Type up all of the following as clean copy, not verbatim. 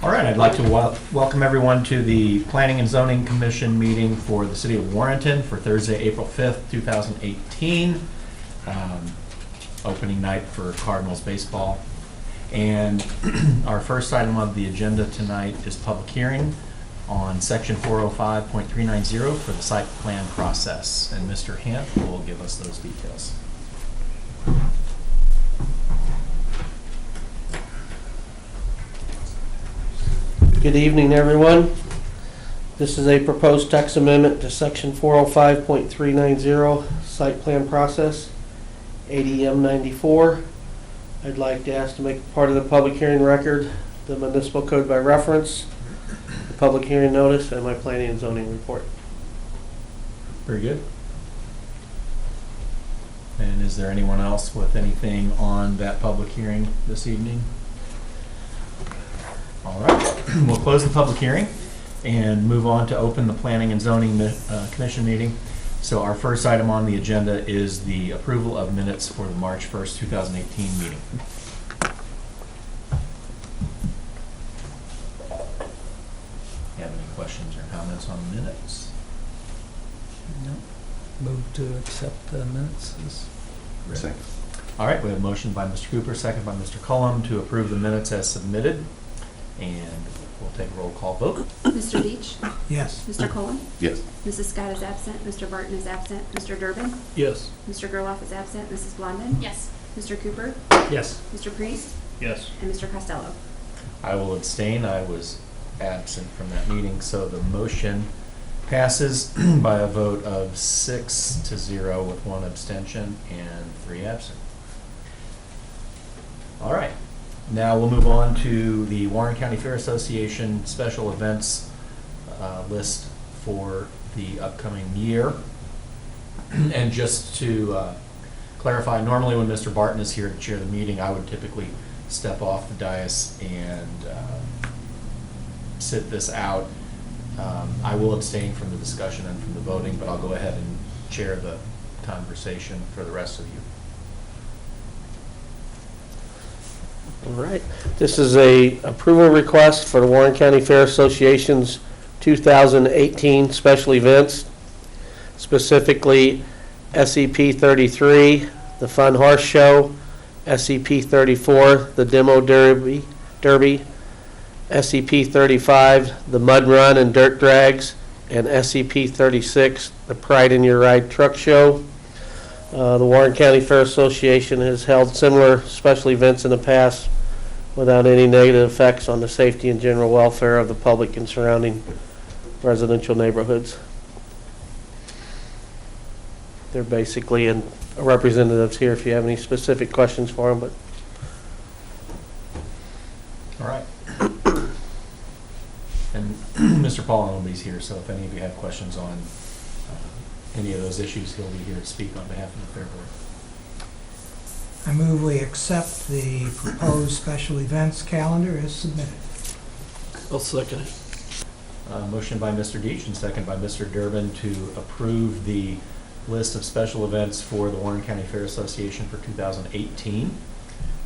All right, I'd like to welcome everyone to the Planning and Zoning Commission meeting for the City of Warrenton for Thursday, April 5th, 2018. Opening night for Cardinals baseball. And our first item of the agenda tonight is public hearing on section 405.390 for the site plan process. And Mr. Hant will give us those details. Good evening, everyone. This is a proposed text amendment to section 405.390 site plan process, ADM 94. I'd like to ask to make part of the public hearing record the municipal code by reference, the public hearing notice, and my planning and zoning report. Very good. And is there anyone else with anything on that public hearing this evening? All right, we'll close the public hearing and move on to open the Planning and Zoning Commission meeting. So our first item on the agenda is the approval of minutes for the March 1st, 2018 meeting. Have any questions or comments on the minutes? No. Move to accept the minutes as read. Second. All right, we have a motion by Mr. Cooper, second by Mr. Cullum to approve the minutes as submitted. And we'll take a roll call vote. Mr. Deitch? Yes. Mr. Cullen? Yes. Mrs. Scott is absent. Mr. Barton is absent. Mr. Durbin? Yes. Mr. Gerloff is absent. Mrs. Blondin? Yes. Mr. Cooper? Yes. Mr. Priest? Yes. And Mr. Costello? I will abstain. I was absent from that meeting, so the motion passes by a vote of 6-0 with 1 abstention and 3 absent. All right. Now we'll move on to the Warren County Fair Association special events list for the upcoming year. And just to clarify, normally when Mr. Barton is here to chair the meeting, I would typically step off the dais and sit this out. I will abstain from the discussion and from the voting, but I'll go ahead and chair the conversation for the rest of you. All right. This is a approval request for the Warren County Fair Association's 2018 special events, specifically SEP 33, the Fun Horse Show, SEP 34, the Demo Derby, SEP 35, the Mud Run and Dirt Drags, and SEP 36, the Pride in Your Ride Truck Show. The Warren County Fair Association has held similar special events in the past without any negative effects on the safety and general welfare of the public and surrounding residential neighborhoods. They're basically representatives here if you have any specific questions for them. But All right. And Mr. Paul Owenby's here, so if any of you have questions on any of those issues, he'll be here to speak on behalf of the Fair Board. I move we accept the proposed special events calendar as submitted. I'll second it. Motion by Mr. Deitch and second by Mr. Durbin to approve the list of special events for the Warren County Fair Association for 2018.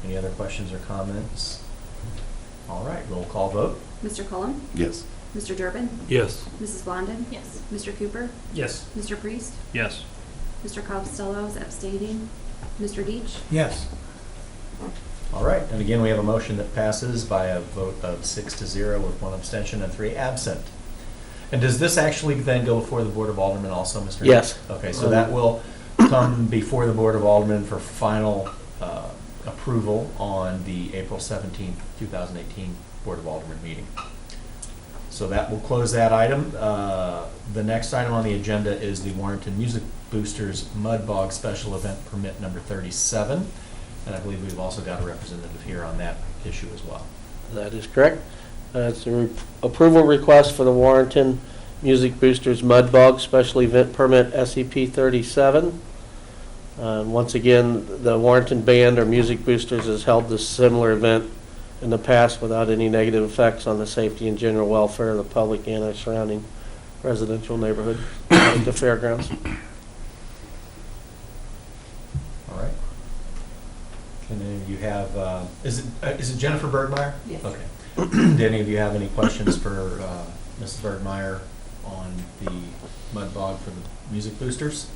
Any other questions or comments? All right, roll call vote. Mr. Cullen? Yes. Mr. Durbin? Yes. Mrs. Blondin? Yes. Mr. Cooper? Yes. Mr. Priest? Yes. Mr. Costello is abstaining. Mr. Deitch? Yes. All right, and again, we have a motion that passes by a vote of 6-0 with 1 abstention and 3 absent. And does this actually then go before the Board of Aldermen also, Mr. Yes. Okay, so that will come before the Board of Aldermen for final approval on the April 17th, 2018 Board of Aldermen meeting. So that will close that item. The next item on the agenda is the Warrenton Music Boosters Mud Bog Special Event Permit number 37. And I believe we've also got a representative here on that issue as well. That is correct. It's a approval request for the Warrenton Music Boosters Mud Bog Special Event Permit SEP 37. Once again, the Warrenton Band or Music Boosters has held this similar event in the past without any negative effects on the safety and general welfare of the public and our surrounding residential neighborhood at the fairgrounds. All right. Can And then you have, is it Jennifer Bergmeyer? Yes. Okay. Do any of you have any questions for Mrs. Bergmeyer on the mud bog for the music boosters?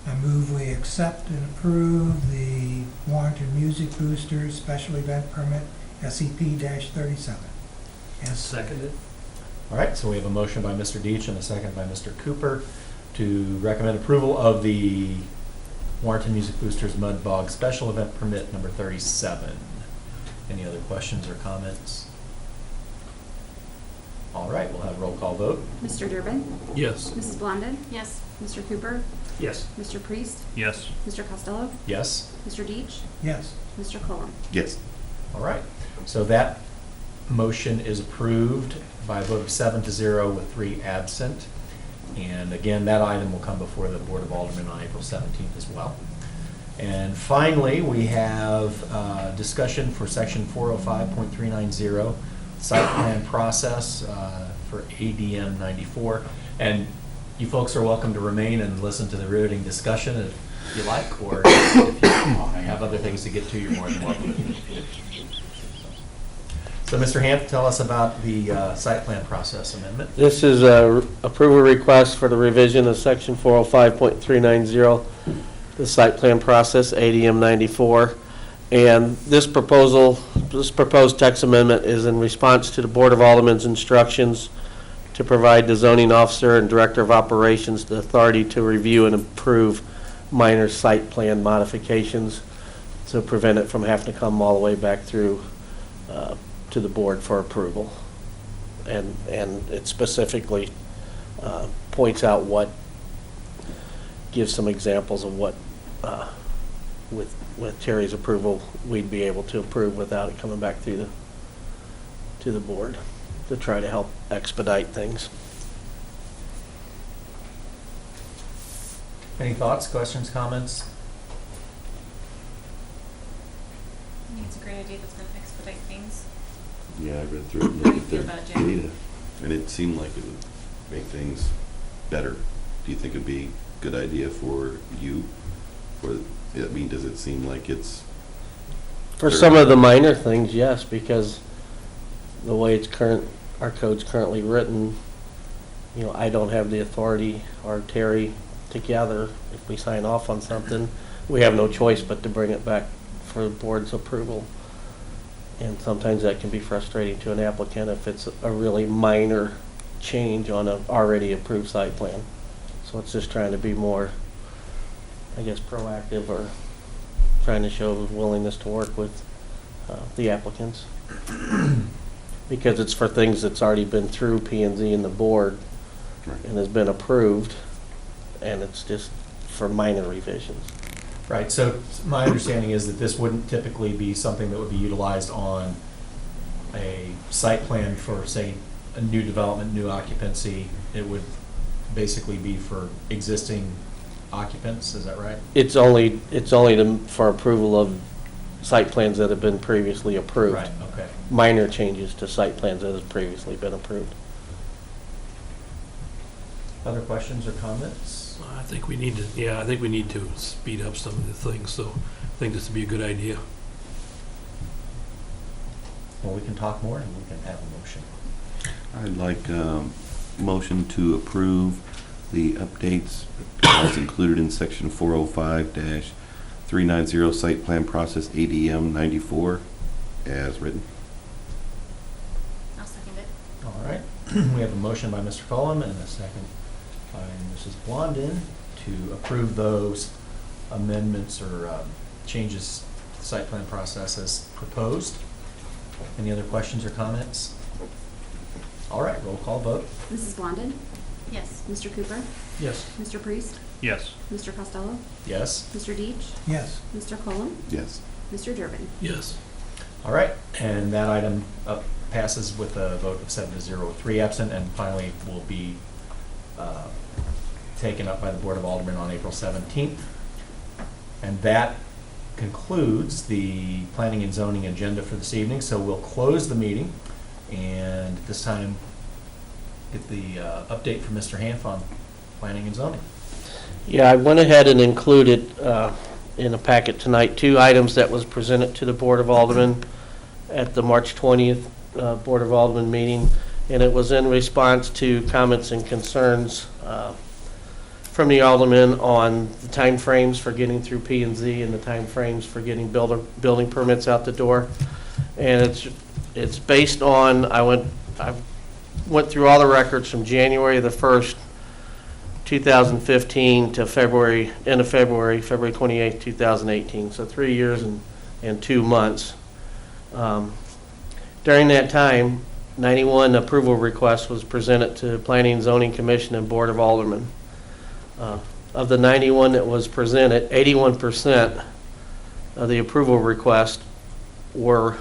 I move we accept and approve the Warrenton Music Boosters Special Event Permit SEP-37. As Seconded. All right, so we have a motion by Mr. Deitch and a second by Mr. Cooper to recommend approval of the Warrenton Music Boosters Mud Bog Special Event Permit number 37. Any other questions or comments? All right, we'll have a roll call vote. Mr. Durbin? Yes. Mrs. Blondin? Yes. Mr. Cooper? Yes. Mr. Priest? Yes. Mr. Costello? Yes? Mr. Deitch? Yes. Mr. Cullum? Yes. All right, so that motion is approved by a vote of 7-0 with 3 absent. And again, that item will come before the Board of Aldermen on April 17th as well. And finally, we have discussion for section 405.390, site plan process for ADM 94. And you folks are welcome to remain and listen to the riveting discussion if you like, or if you have other things to get to, you're more than welcome. So, Mr. Hanf, tell us about the site plan process amendment. This is a approval request for the revision of section 405.390, the site plan process, ADM 94. And this proposed text amendment is in response to the Board of Aldermen's instructions to provide the zoning officer and director of operations the authority to review and approve minor site plan modifications to prevent it from having to come all the way back through to the board for approval. And it specifically points out gives some examples of what, with Terry's approval, we'd be able to approve without it coming back through to the board to try to help expedite things. Any thoughts, questions, comments? I think it's a great idea that's going to expedite things. Yeah, I read through it and How do looked you at feel their about it, Jen? data, and it seemed like it would make things better. Do you think it'd be a good idea for you? I mean, does it seem like it's... For some of the minor things, yes, because the way our code's currently written, I don't have the authority, or Terry together, if we sign off on something, we have no choice but to bring it back for the board's approval. And sometimes that can be frustrating to an applicant if it's a really minor change on an already approved site plan. So it's just trying to be more, I guess, proactive, or trying to show willingness to work with the applicants. Because it's for things that's already been through P&Z and the board Right. and has been approved, and it's just for minor revisions. Right, so my understanding is that this wouldn't typically be something that would be utilized on a site plan for, say, a new development, new occupancy. It would basically be for existing occupants, is that right? It's only for approval of site plans that have been previously approved. Right, okay. Minor changes to site plans that have previously been approved. Other questions or comments? I think we need to speed up some of the things, so I think this would be a good idea. Well, we can talk more and we can have a motion. I'd like motion to approve the updates as included in section 405-390 site plan process ADM 94 as written. I'll second it. All right, we have a motion by Mr. Cullum and a second by Mrs. Blondin to approve those amendments or changes to the site plan process as proposed. Any other questions or comments? All right, roll call vote. Mrs. Blondin? Yes. Mr. Cooper? Yes. Mr. Priest? Yes. Mr. Costello? Yes? Mr. Deitch? Yes. Mr. Cullum? Yes. Mr. Durbin? Yes. All right, and that item passes with a vote of 7-0 with 3 absent, and finally will be taken up by the Board of Aldermen on April 17th. And that concludes the planning and zoning agenda for this evening, so we'll close the meeting, and at this time get the update from Mr. Hanf on planning and zoning. Yeah, I went ahead and included in the packet tonight 2 items that was presented to the Board of Aldermen at the March 20th Board of Aldermen meeting, and it was in response to comments and concerns from the aldermen on the timeframes for getting through P&Z and the timeframes for getting building permits out the door. And it's based on, I went through all the records from January the 1st, 2015 to end of February 28th, 2018. So 3 years and 2 months. During that time, 91 approval requests was presented to Planning and Zoning Commission and Board of Aldermen. Of the 91 that was presented, 81% of the approval requests were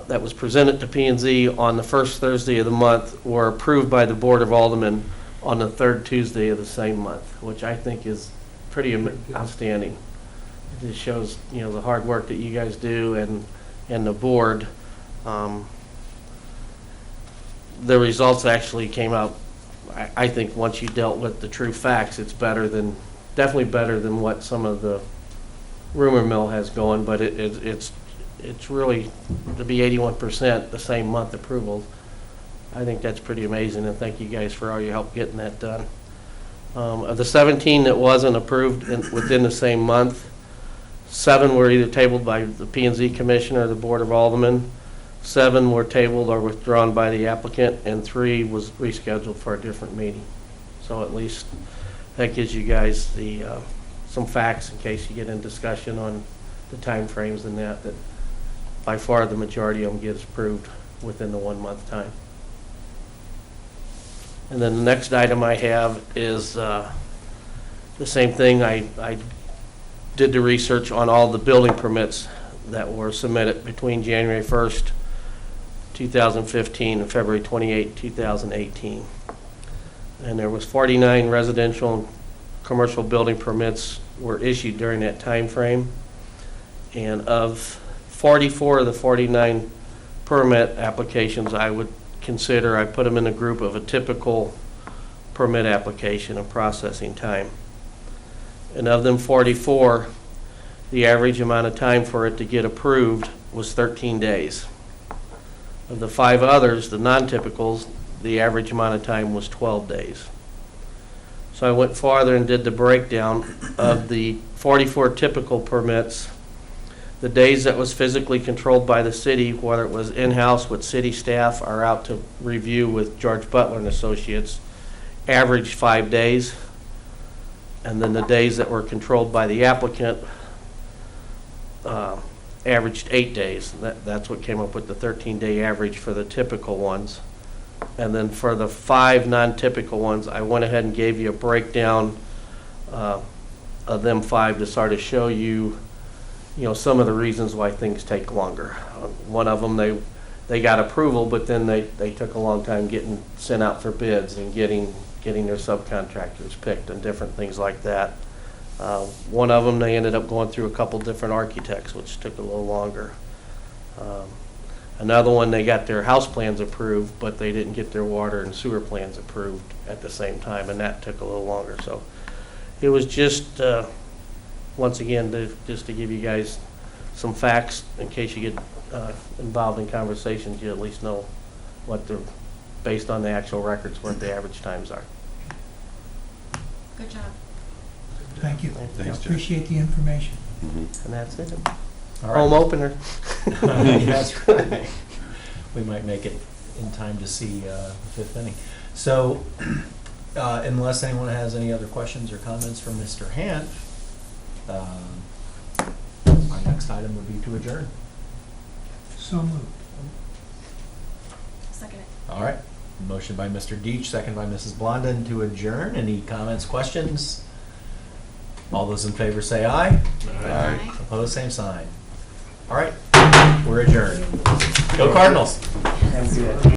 that was presented to P&Z on the first Thursday of the month were approved by the Board of Aldermen on the third Tuesday of the same month, which I think is pretty outstanding. It just shows, the hard work that you guys do and the board. The results actually came out, I think once you dealt with the true facts, it's definitely better than what some of the rumor mill has going, but it's really, to be 81% the same month approval, I think that's pretty amazing, and thank you guys for all your help getting that done. Of the 17 that wasn't approved within the same month, 7 were either tabled by the P&Z Commissioner or the Board of Aldermen, 7 were tabled or withdrawn by the applicant, and 3 was rescheduled for a different meeting. So at least that gives you guys some facts in case you get in discussion on the time frames and that by far the majority of them gets approved within the 1 month time. And then the next item I have is the same thing. I did the research on all the building permits that were submitted between January 1st, 2015 and February 28, 2018. And there was 49 residential and commercial building permits were issued during that time frame. And of 44 of the 49 permit applications, I put them in a group of a typical permit application and processing time. And of them 44, the average amount of time for it to get approved was 13 days. Of the 5 others, the non-typicals, the average amount of time was 12 days. So I went farther and did the breakdown of the 44 typical permits. The days that was physically controlled by the city, whether it was in-house with city staff or out to review with George Butler and Associates, averaged 5 days. And then the days that were controlled by the applicant averaged 8 days. That's what came up with the 13-day average for the typical ones. And then for the 5 non-typical ones, I went ahead and gave you a breakdown of them 5 to sort of show you, some of the reasons why things take longer. One of them, they got approval, but then they took a long time getting sent out for bids and getting their subcontractors picked and different things like that. One of them, they ended up going through a couple different architects, which took a little longer. Another one, they got their house plans approved, but they didn't get their water and sewer plans approved at the same time, and that took a little longer. So it was just, once again, just to give you guys some facts in case you get involved in conversations, you at least know based on the actual records, what the average times are. Good job. Thank you. Thanks, Jeff. Appreciate the information. Mhm. And that's it. All Home right. opener. That's right. We might make it in time to see the 5th inning. So, unless anyone has any other questions or comments for Mr. Hant, our next item would be to adjourn. So moved. Second it. All right. Motion by Mr. Deach, second by Mrs. Blondin to adjourn. Any comments, questions? All those in favor say aye. Aye. Opposed, same sign. All right, we're adjourned. Go Cardinals. Thank you.